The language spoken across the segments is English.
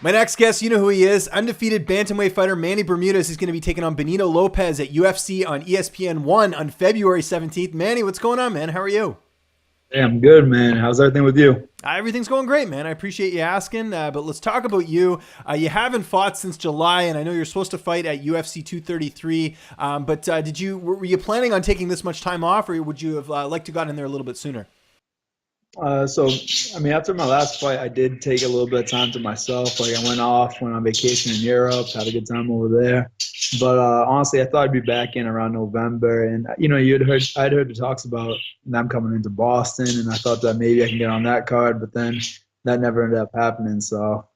My next guest, you know who he is. Undefeated bantamweight fighter Manny Bermudez is going to be taking on Benito Lopez at UFC on ESPN 1 on February 17th. Manny, what's going on, man? How are you? Hey, I'm good, man. How's everything with you? Everything's going great, man. I appreciate you asking. But let's talk about you. You haven't fought since July, and I know you're supposed to fight at UFC 233. But were you planning on taking this much time off, or would you have liked to got in there a little bit sooner? After my last fight, I did take a little bit of time to myself. Like, I went on vacation in Europe, had a good time over there. But honestly, I thought I'd be back in around November. And I'd heard the talks about them coming into Boston, and I thought that maybe I can get on that card. But then that never ended up happening. So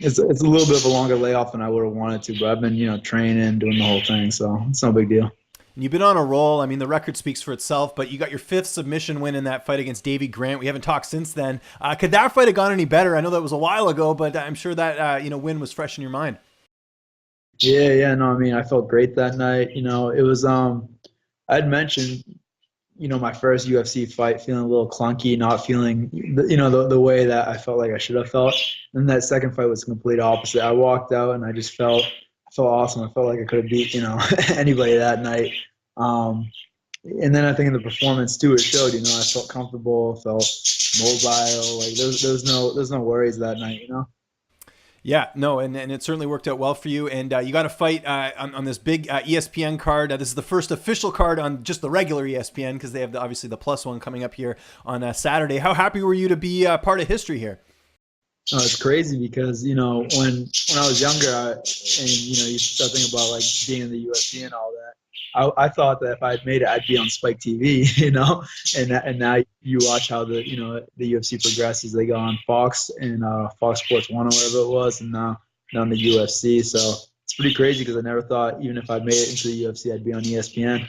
it's a little bit of a longer layoff than I would have wanted to. But I've been training, doing the whole thing, so it's no big deal. And you've been on a roll. I mean, the record speaks for itself, but you got your 5th submission win in that fight against Davey Grant. We haven't talked since then. Could that fight have gone any better? I know that was a while ago, but I'm sure that win was fresh in your mind. Yeah. No, I mean, I felt great that night. It was I'd mentioned, my first UFC fight feeling a little clunky, not feeling, the way that I felt like I should have felt. And that second fight was the complete opposite. I walked out and I just felt awesome. I felt like I could have beat, anybody that night. And then I think in the performance too, it showed, I felt comfortable, felt mobile. Like there's no worries that night, Yeah, no, and it certainly worked out well for you. And you got a fight on this big ESPN card. This is the first official card on just the regular ESPN because they have obviously the plus one coming up here on Saturday. How happy were you to be part of history here? Oh, it's crazy because, when I was younger you start thinking about like being in the UFC and all that. I thought that if I had made it, I'd be on Spike TV, and now you watch how the UFC progresses. They go on Fox and Fox Sports 1 or whatever it was, and now on the UFC. So it's pretty crazy because I never thought even if I made it into the UFC, I'd be on ESPN.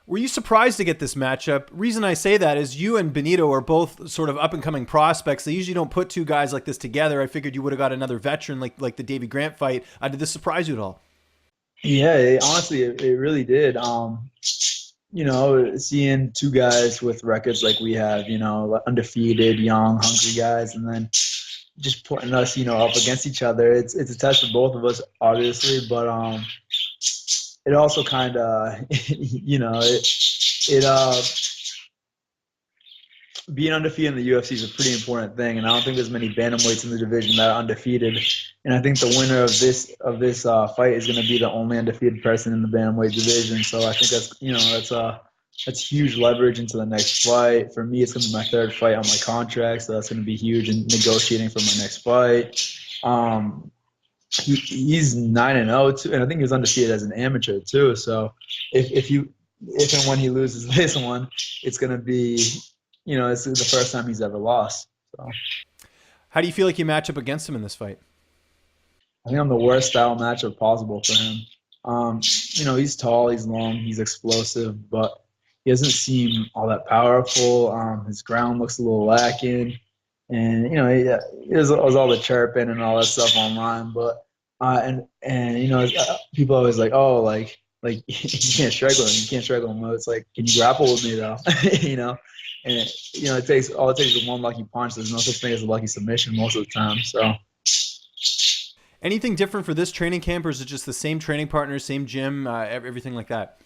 Were you surprised to get this matchup? Reason I say that is you and Benito are both sort of up-and-coming prospects. They usually don't put two guys like this together. I figured you would have got another veteran like the Davey Grant fight. Did this surprise you at all? Yeah, honestly, it really did. Seeing two guys with records like we have, undefeated, young, hungry guys, and then just putting us, up against each other. It's a test for both of us, obviously, but it also kind of, being undefeated in the UFC is a pretty important thing, and I don't think there's many bantamweights in the division that are undefeated. And I think the winner of this fight is going to be the only undefeated person in the bantamweight division. So I think that's huge leverage into the next fight. For me, it's going to be my 3rd fight on my contract, so that's going to be huge in negotiating for my next fight. He's 9-0 too, and I think he was undefeated as an amateur too. So if and when he loses this one, it's going to be, this is the first time he's ever lost. So how do you feel like you match up against him in this fight? I think I'm the worst style matchup possible for him. He's tall, he's long, he's explosive, but he doesn't seem all that powerful. His ground looks a little lacking. And it was all the chirping and all that stuff online, but people always like, oh, like you can't strike with him, you can't strike with him. Well, it's like, can you grapple with me though? And it takes one lucky punch. There's no such thing as a lucky submission most of the time. So, anything different for this training camp, or is it just the same training partners, same gym, everything like that?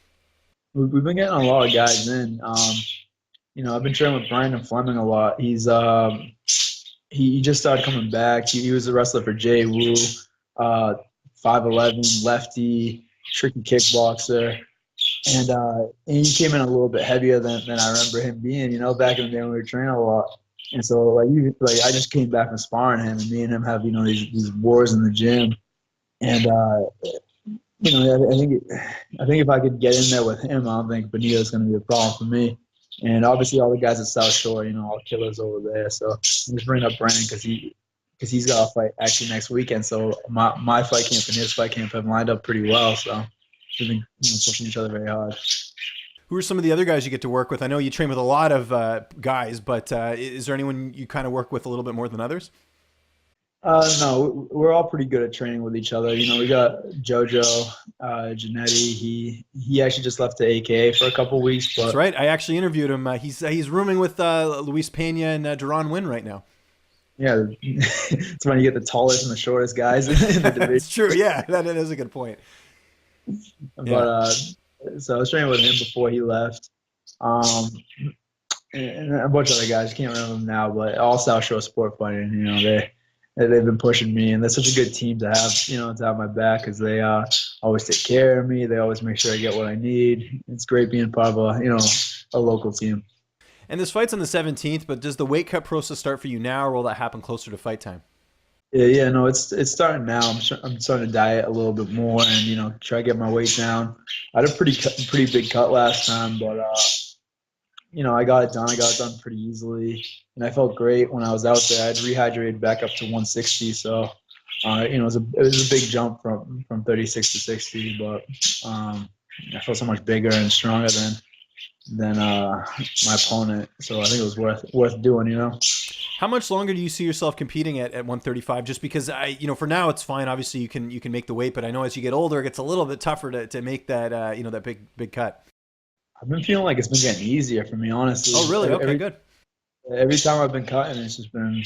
We've been getting a lot of guys in. I've been training with Brandon Fleming a lot. He just started coming back. He was a wrestler for Jay Wu, 5'11", lefty, tricky kickboxer. And he came in a little bit heavier than I remember him being, back in the day when we were training a lot. And so, I just came back from sparring him, and me and him have, these wars in the gym. And, I think if I could get in there with him, I don't think Benito's going to be a problem for me. And obviously all the guys at South Shore, all killers over there. So I'm just bringing up Brandon because he's got a fight actually next weekend. So my fight camp and his fight camp have lined up pretty well. So we've been pushing each other very hard. Who are some of the other guys you get to work with? I know you train with a lot of guys, but is there anyone you kind of work with a little bit more than others? No, we're all pretty good at training with each other. We got Jojo Janetti. He actually just left the AKA for a couple weeks. But that's right. I actually interviewed him. He's rooming with Luis Pena and Duran Wynn right now. Yeah, it's when you get the tallest and the shortest guys in the division. It's true. Yeah, that is a good point. But Yeah. so I was training with him before he left. Um, and a bunch of other guys. I can't remember them now, but all South Shore sport fighting. They've been pushing me, and they're such a good team to have. To have my back because they always take care of me. They always make sure I get what I need. It's great being part of a local team. And this fight's on the 17th, but does the weight cut process start for you now, or will that happen closer to fight time? Yeah, no, it's starting now. I'm starting to diet a little bit more and try to get my weight down. I had a pretty big cut last time, but I got it done. I got it done pretty easily, and I felt great when I was out there. I'd rehydrated back up to 160, so it was a big jump from 36 to 60, but I felt so much bigger and stronger than my opponent. So I think it was worth doing. How much longer do you see yourself competing at 135? Just because for now it's fine. Obviously you can make the weight, but I know as you get older, it gets a little bit tougher to make that that big cut. I've been feeling like it's been getting easier for me, honestly. Oh, really? Okay, good. Every time I've been cutting, it's just been,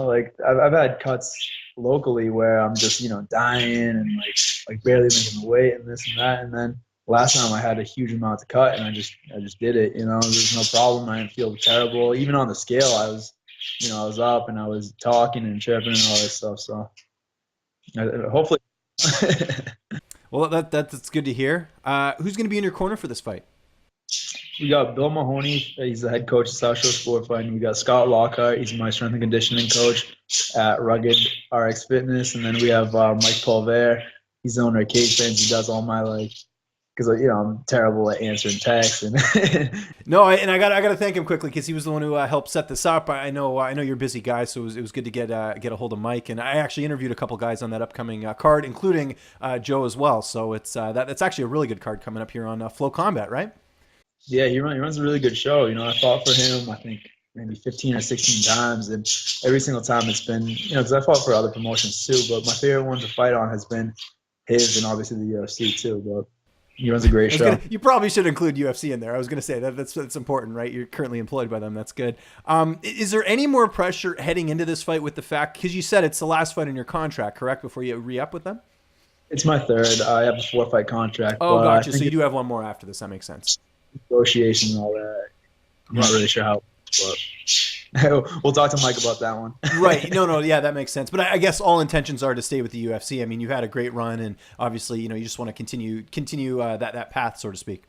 like I've had cuts locally where I'm just, dying and like barely making the weight and this and that. And then last time I had a huge amount to cut and I just did it. There's no problem. I didn't feel terrible. Even on the scale, I was up and I was talking and chirping and all this stuff. So hopefully. Well, that's good to hear. Who's going to be in your corner for this fight? We got Bill Mahoney. He's the head coach of South Shore Sport Fighting. We got Scott Lockhart. He's my strength and conditioning coach at Rugged RX Fitness. And then we have Mike Pulver. He's the owner of Cage Fans. He does all my because I'm terrible at answering texts and No, I got to thank him quickly because he was the one who helped set this up. I know you're a busy guy, so it was good to get a hold of Mike. And I actually interviewed a couple guys on that upcoming card, including Joe as well. So it's that's actually a really good card coming up here on Flow Combat, right? Yeah, he runs a really good show. I fought for him, I think, maybe 15 or 16 times. And every single time it's been, because I fought for other promotions too, but my favorite one to fight on has been his and obviously the UFC too. But he runs a great show. You probably should include UFC in there. I was going to say that's important, right? You're currently employed by them. That's good. Is there any more pressure heading into this fight with the fact, because you said it's the last fight in your contract, correct, before you re-up with them? It's my third. I have a 4-fight contract. Oh, gotcha. So you do have one more after this. That makes sense. Negotiation and all that. I'm not really sure how, but we'll talk to Mike about that one. Right. No, yeah, that makes sense. But I guess all intentions are to stay with the UFC. I mean, you've had a great run, and obviously, you just want to continue that path, so to speak.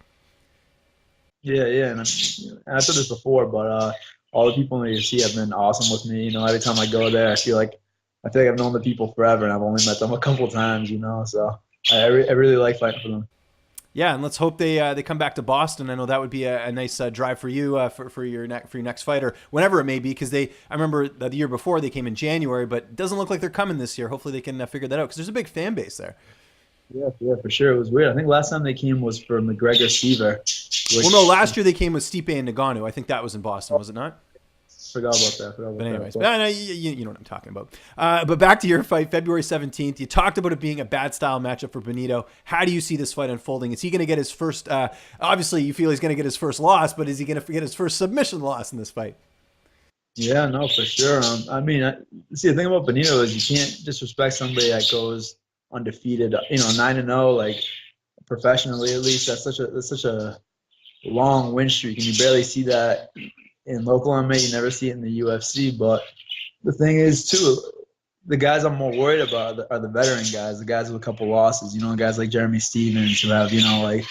Yeah, and I've said this before, but all the people in the UFC have been awesome with me. Every time I go there, I feel like I've known the people forever, and I've only met them a couple times. So I really like fighting for them. Yeah, and let's hope they come back to Boston. I know that would be a nice drive for you for your next fight or whenever it may be. Because I remember the year before they came in January, but it doesn't look like they're coming this year. Hopefully they can figure that out because there's a big fan base there. Yeah, for sure. It was weird. I think last time they came was for McGregor Seaver. Well, no, last year they came with Stipe and Ngannou. I think that was in Boston, was it not? Forgot about that. But anyways, you know what I'm talking about. But back to your fight, February 17th. You talked about it being a bad style matchup for Benito. How do you see this fight unfolding? Is he going to get his first? Obviously, you feel he's going to get his first loss, but is he going to get his first submission loss in this fight? Yeah, no, for sure. See, the thing about Benito is you can't disrespect somebody that goes undefeated. 9-0, like professionally at least. That's such a long win streak, and you barely see that in local MMA. You never see it in the UFC. But the thing is, too, the guys I'm more worried about are the veteran guys, the guys with a couple losses. Guys like Jeremy Stevens who have, they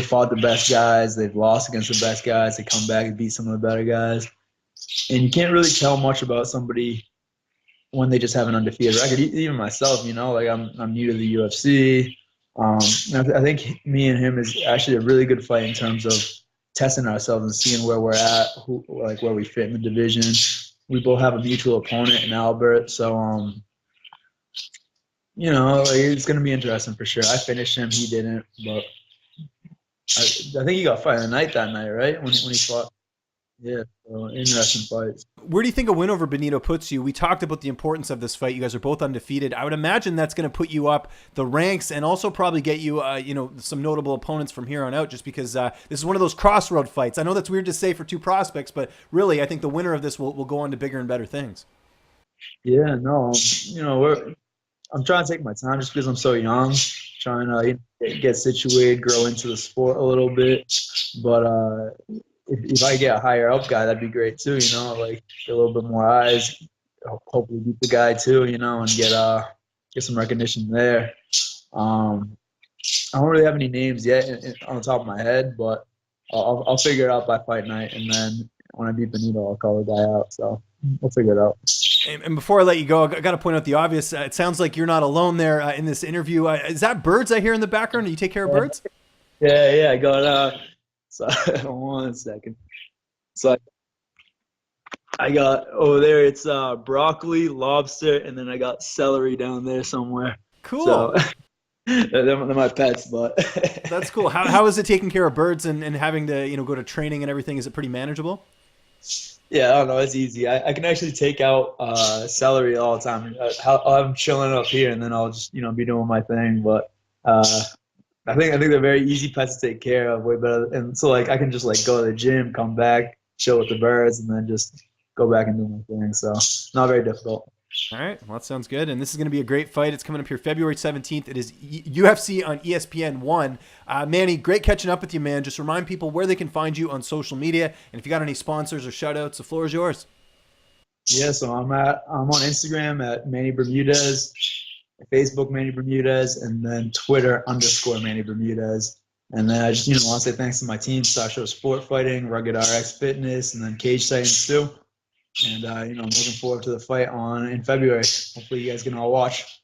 fought the best guys. They've lost against the best guys. They come back and beat some of the better guys. And you can't really tell much about somebody when they just have an undefeated record. Even myself, I'm new to the UFC. I think me and him is actually a really good fight in terms of testing ourselves and seeing where we're at, where we fit in the division. We both have a mutual opponent in Albert, so it's going to be interesting for sure. I finished him, he didn't, but I think he got fight of the night that night, right? When he fought. Yeah, so interesting fights. Where do you think a win over Benito puts you? We talked about the importance of this fight. You guys are both undefeated. I would imagine that's going to put you up the ranks and also probably get you, some notable opponents from here on out. Just because this is one of those crossroad fights. I know that's weird to say for two prospects, but really, I think the winner of this will go on to bigger and better things. Yeah, no, I'm trying to take my time just because I'm so young, trying to get situated, grow into the sport a little bit. But if I get a higher up guy, that'd be great too. Like get a little bit more eyes, hopefully beat the guy too. And get some recognition there. Um, I don't really have any names yet on the top of my head, but I'll figure it out by fight night, and then when I beat Benito, I'll call the guy out. So we'll figure it out. And before I let you go, I got to point out the obvious. It sounds like you're not alone there in this interview. Is that birds I hear in the background? Do you take care of birds? Yeah, I got so one second. So I got over there. It's broccoli, lobster, and then I got celery down there somewhere. Cool. So they're my pets, but That's cool. How is it taking care of birds and having to go to training and everything? Is it pretty manageable? yeah, I don't know. It's easy. I can actually take out celery all the time. I'll have them chilling up here, and then I'll just be doing my thing. But I think they're very easy pets to take care of, way better. And so like I can just like go to the gym, come back, chill with the birds, and then just go back and do my thing. So not very difficult. All right. Well, that sounds good. And this is going to be a great fight. It's coming up here February 17th. It is UFC on ESPN 1. Manny, great catching up with you, man. Just remind people where they can find you on social media. And if you got any sponsors or shout outs, the floor is yours. Yeah, so I'm on Instagram at Manny Bermudez, Facebook Manny Bermudez, and then Twitter _Manny Bermudez. And then I just want to say thanks to my team, Sasha Sport Fighting, Rugged RX Fitness, and then Cage Titans too. And I'm looking forward to the fight in February. Hopefully you guys can all watch.